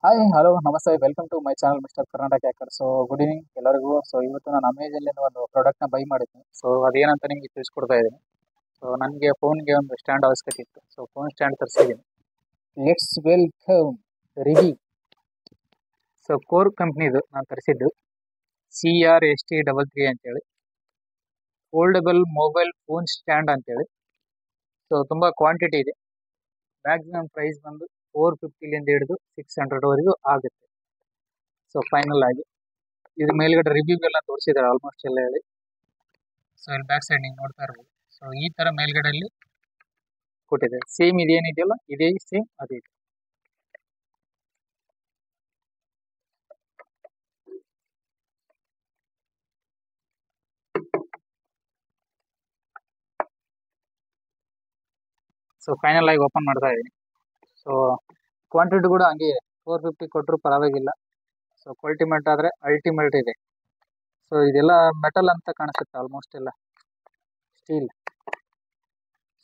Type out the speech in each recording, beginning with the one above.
Hi hello ನಮಸ್ತೆ welcome to my channel mister Karnataka hacker. So good evening ಎಲ್ಲರಿಗೂ. So ಇವತ್ತು ನಾನು ಅಮೆಜಾನ್ಲಿಂದ ಒಂದು ಪ್ರಾಡಕ್ಟ್ನ ಬೈ ಮಾಡಿದ್ದೀನಿ. ಸೊ ಅದೇನಂತ ನಿಮಗೆ ತಿಳಿಸ್ಕೊಡ್ತಾ ಇದ್ದೀನಿ. ಸೊ ನನಗೆ ಫೋನ್ಗೆ ಒಂದು ಸ್ಟ್ಯಾಂಡ್ ಅವಶ್ಯಕತೆ ಇತ್ತು. ಸೊ ಫೋನ್ ಸ್ಟ್ಯಾಂಡ್ ತರಿಸಿದ್ದೀನಿ. ಲೆಟ್ಸ್ ವೆಲ್ಕಮ್ ರಿವಿ. ಸೊ ಕೋರ್ ಕಂಪ್ನಿದು ನಾನು ತರಿಸಿದ್ದು CRST33 ಅಂತೇಳಿ, ಫೋಲ್ಡಬಲ್ ಮೊಬೈಲ್ ಫೋನ್ ಸ್ಟ್ಯಾಂಡ್ ಅಂತೇಳಿ. ಸೊ ತುಂಬ ಕ್ವಾಂಟಿಟಿ ಇದೆ. ಮ್ಯಾಕ್ಸಿಮಮ್ ಪ್ರೈಸ್ ಬಂದು 450ಲಿಂದ ಹಿಡಿದು 600ವರೆಗೂ ಆಗುತ್ತೆ. ಸೊ ಫೈನಲ್ ಆಗಿ ಇದು ಮೇಲ್ಗಡೆ ರಿವ್ಯೂ ಎಲ್ಲ ತೋರಿಸಿದ್ದಾರೆ ಆಲ್ಮೋಸ್ಟ್ ಎಲ್ಲ ಹೇಳಿ. ಸೊ ಇಲ್ಲಿ ಬ್ಯಾಕ್ ಸೈಡ್ ನೀವು ನೋಡ್ತಾ ಇರ್ಬೋದು. ಸೊ ಈ ತರ ಮೇಲ್ಗಡೆಯಲ್ಲಿ ಕೊಟ್ಟಿದೆ. ಸೇಮ್ ಇದೇನಿದೆಯಲ್ಲ ಇದೇ ಸೇಮ್ ಅದೇ. ಸೊ ಫೈನಲ್ ಆಗಿ ಓಪನ್ ಮಾಡ್ತಾ ಇದ್ದೀನಿ. ಸೊ ಕ್ವಾಂಟಿಟಿ ಕೂಡ ಹಂಗೆ 450 ಕೊಟ್ಟರು ಪರವಾಗಿಲ್ಲ. ಸೊ ಕ್ವಾಲಿಟಿ ಆದರೆ ಅಲ್ಟಿಮೇಟ್ ಇದೆ. ಸೊ ಇದೆಲ್ಲ ಮೆಟಲ್ ಅಂತ ಕಾಣಿಸುತ್ತೆ, ಆಲ್ಮೋಸ್ಟ್ ಎಲ್ಲ ಸ್ಟೀಲ್.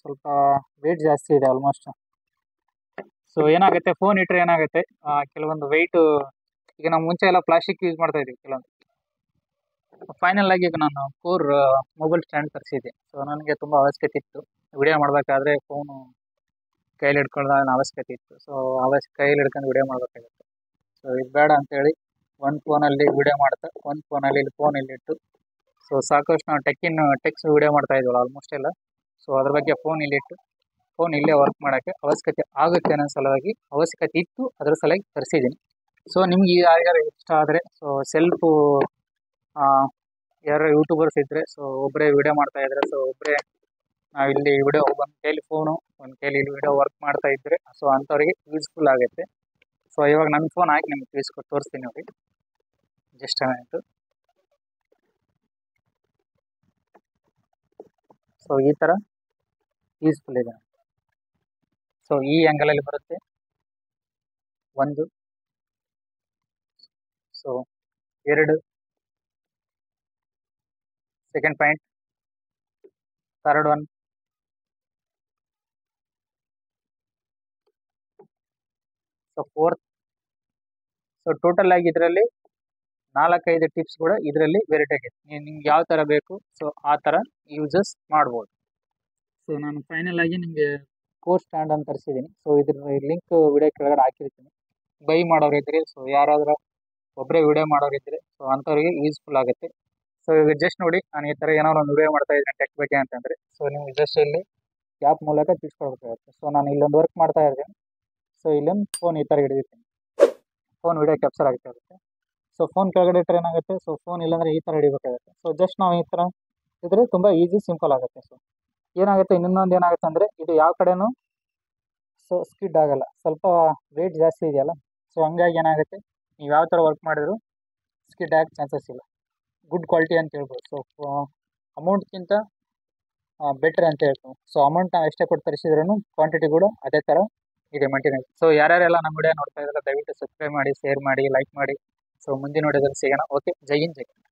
ಸ್ವಲ್ಪ ವೇಟ್ ಜಾಸ್ತಿ ಇದೆ ಆಲ್ಮೋಸ್ಟ್. ಸೊ ಏನಾಗುತ್ತೆ, ಫೋನ್ ಇಟ್ಟರೆ ಏನಾಗುತ್ತೆ, ಕೆಲವೊಂದು ವೆಯ್ಟ್, ಈಗ ನಾವು ಮುಂಚೆ ಎಲ್ಲ ಪ್ಲಾಸ್ಟಿಕ್ ಯೂಸ್ ಮಾಡ್ತಾ ಇದ್ವಿ ಕೆಲವೊಂದು. ಫೈನಲ್ ಆಗಿ ಈಗ ನಾನು ಕೋರ್ ಮೊಬೈಲ್ ಸ್ಟ್ಯಾಂಡ್ ತರಿಸಿದ್ದೆ. ಸೊ ನನಗೆ ತುಂಬ ಅವಶ್ಯಕತೆ ಇತ್ತು. ವಿಡಿಯೋ ಮಾಡಬೇಕಾದ್ರೆ ಫೋನು ಕೈಲಿ ಹಿಡ್ಕೊಳ್ಳೋ ಅವಶ್ಯಕತೆ ಇತ್ತು. ಸೊ ಕೈಲಿ ಹಿಡ್ಕೊಂಡು ವಿಡಿಯೋ ಮಾಡಬೇಕಾಗುತ್ತೆ. ಸೊ ಇದು ಬೇಡ ಅಂತೇಳಿ ಒಂದು ಫೋನಲ್ಲಿ ವಿಡಿಯೋ ಮಾಡ್ತಾ, ಒಂದು ಫೋನಲ್ಲಿ ಇಲ್ಲಿ ಫೋನ್ ಇಲ್ಲಿಟ್ಟು. ಸೊ ಸಾಕಷ್ಟು ನಾವು ಟೆಕ್ಸ್ ವಿಡಿಯೋ ಮಾಡ್ತಾ ಇದ್ವಲ್ಲ ಆಲ್ಮೋಸ್ಟ್ ಎಲ್ಲ. ಸೊ ಅದ್ರ ಬಗ್ಗೆ ಫೋನ್ ಇಲ್ಲಿಟ್ಟು, ಫೋನ್ ಇಲ್ಲೇ ವರ್ಕ್ ಮಾಡೋಕ್ಕೆ ಅವಶ್ಯಕತೆ ಆಗುತ್ತೆ ಅನ್ನೋ ಸಲುವಾಗಿ, ಅವಶ್ಯಕತೆ ಇತ್ತು ಅದರ ಸಲುವಾಗಿ ತರಿಸಿದ್ದೀನಿ. ಸೊ ನಿಮ್ಗೆ ಯಾರ್ಯಾರು ಇಷ್ಟ ಆದರೆ, ಸೊ ಸೆಲ್ಫು ಯಾರು ಯೂಟ್ಯೂಬರ್ಸ್ ಇದ್ದರೆ, ಸೊ ಒಬ್ಬರೇ ವಿಡಿಯೋ ಮಾಡ್ತಾ ಇದ್ರೆ, ಸೊ ಒಬ್ಬರೇ ಇಲ್ಲಿ ವಿಡಿಯೋ ಒಂದು ಕೈಲಿ ಫೋನು ಒಂದು ಕೈಲಿ ಇಲ್ಲಿ ವಿಡಿಯೋ ವರ್ಕ್ ಮಾಡ್ತಾ ಇದ್ದರೆ, ಸೊ ಅಂಥವ್ರಿಗೆ ಯೂಸ್ಫುಲ್ ಆಗುತ್ತೆ. ಸೊ ಇವಾಗ ನನ್ನ ಫೋನ್ ಹಾಕಿ ನಿಮ್ಗೆ ತೋರಿಸ್ತೀನಿ ನೋಡಿ. ಜಸ್ಟ್ ಆಯಿತು. ಸೊ ಈ ಥರ ಯೂಸ್ಫುಲ್ ಇದೆ. ಸೊ ಈ ಆ್ಯಂಗಲಲ್ಲಿ ಬರುತ್ತೆ ಒಂದು. ಸೊ ಎರಡು, second point, third one, so fourth. So total ಆಗಿ ಇದರಲ್ಲಿ 4-5 ಟಿಪ್ಸ್ ಕೂಡ ಇದರಲ್ಲಿ ವೆರೈಟಿ ಆಗಿದೆ. ನಿಮ್ಗೆ ಯಾವ ಥರ ಬೇಕು ಸೊ ಆ ಥರ ಯೂಸಸ್ ಮಾಡ್ಬೋದು. ಸೊ ನಾನು ಫೈನಲ್ ಆಗಿ ನಿಮಗೆ ಕೋರ್ ಸ್ಟ್ಯಾಂಡ್ ಅಂತ ತರಿಸಿದ್ದೀನಿ. ಸೊ ಇದ್ರ ಲಿಂಕ್ ವಿಡಿಯೋ ಕೆಳಗಡೆ ಹಾಕಿರ್ತೀನಿ. ಬೈ ಮಾಡೋರಿದ್ರೆ, ಸೊ ಯಾರಾದರೂ ಒಬ್ಬರೇ ವಿಡಿಯೋ ಮಾಡೋರಿದ್ರೆ, ಸೊ ಅಂಥವ್ರಿಗೆ ಯೂಸ್ಫುಲ್ ಆಗುತ್ತೆ. ಸೊ ಈಗ ಜಸ್ಟ್ ನೋಡಿ, ನಾನು ಈ ಥರ ಏನಾದ್ರು ಒಂದು ವಿಡಿಯೋ ಮಾಡ್ತಾ ಇದ್ದೀನಿ ಟೆಕ್ ಬಗ್ಗೆ ಅಂತಂದರೆ, ಸೊ ನಿಮ್ಗೆ ಜಸ್ಟ್ ಇಲ್ಲಿ ಆ್ಯಪ್ ಮೂಲಕ ತಿಳ್ಸ್ಕೊಳ್ಬೇಕಾಗುತ್ತೆ. ಸೊ ನಾನು ಇಲ್ಲೊಂದು ವರ್ಕ್ ಮಾಡ್ತಾ ಇರ್ತೀನಿ. ಸೊ ಇಲ್ಲೊಂದು ಫೋನ್ ಈ ಥರ ಹಿಡಿದಿರ್ತೀನಿ. ಫೋನ್ ವಿಡಿಯೋ ಕ್ಯಾಪ್ಚರ್ ಆಗುತ್ತೆ. ಸೊ ಫೋನ್ ಕೆಳಗಡೆ ಇಟ್ಟರೆ ಏನಾಗುತ್ತೆ, ಸೊ ಫೋನ್ ಇಲ್ಲಾಂದರೆ ಈ ಥರ ಹಿಡಿಬೇಕಾಗುತ್ತೆ. ಸೊ ಜಸ್ಟ್ ನಾವು ಈ ಥರ ಇದ್ರೆ ತುಂಬ ಈಸಿ, ಸಿಂಪಲ್ ಆಗುತ್ತೆ. ಸೊ ಏನಾಗುತ್ತೆ, ಇನ್ನೊಂದು ಏನಾಗುತ್ತೆ ಅಂದರೆ, ಇದು ಯಾವ ಕಡೆನೂ ಸೊ ಸ್ಕಿಡ್ ಆಗಲ್ಲ. ಸ್ವಲ್ಪ ವೇಟ್ ಜಾಸ್ತಿ ಇದೆಯಲ್ಲ, ಸೊ ಹಂಗಾಗಿ ಏನಾಗುತ್ತೆ, ನೀವು ಯಾವ ಥರ ವರ್ಕ್ ಮಾಡಿದ್ರು ಸ್ಕಿಡ್ ಆಗಕ್ಕೆ ಚಾನ್ಸಸ್ ಇಲ್ಲ. ಗುಡ್ ಕ್ವಾಲಿಟಿ ಅಂತ ಹೇಳ್ಬೋದು. ಸೊ ಅಮೌಂಟ್ಗಿಂತ ಬೆಟ್ರ್ ಅಂತ ಹೇಳ್ತೀವಿ. ಸೊ ಅಮೌಂಟ್ ನಾವು ಎಷ್ಟೇ ಕೊಟ್ಟು ತರಿಸಿದ್ರೂ ಕ್ವಾಂಟಿಟಿ ಕೂಡ ಅದೇ ಥರ ಇದೆ ಮೇಂಟೈನ್. ಸೊ ಯಾರ್ಯಾರೆಲ್ಲ ನಮ್ಮ ವಿಡಿಯೋ ನೋಡ್ತಾ ಇದ್ದಾರೆ, ದಯವಿಟ್ಟು ಸಬ್ಸ್ಕ್ರೈಬ್ ಮಾಡಿ, ಶೇರ್ ಮಾಡಿ, ಲೈಕ್ ಮಾಡಿ. ಸೊ ಮುಂದಿನ ವಿಡಿಯೋದಲ್ಲಿ ಸಿಗೋಣ. ಓಕೆ, ಜೈ ಹಿಂದ್, ಜೈ ಕನ್ನಡ.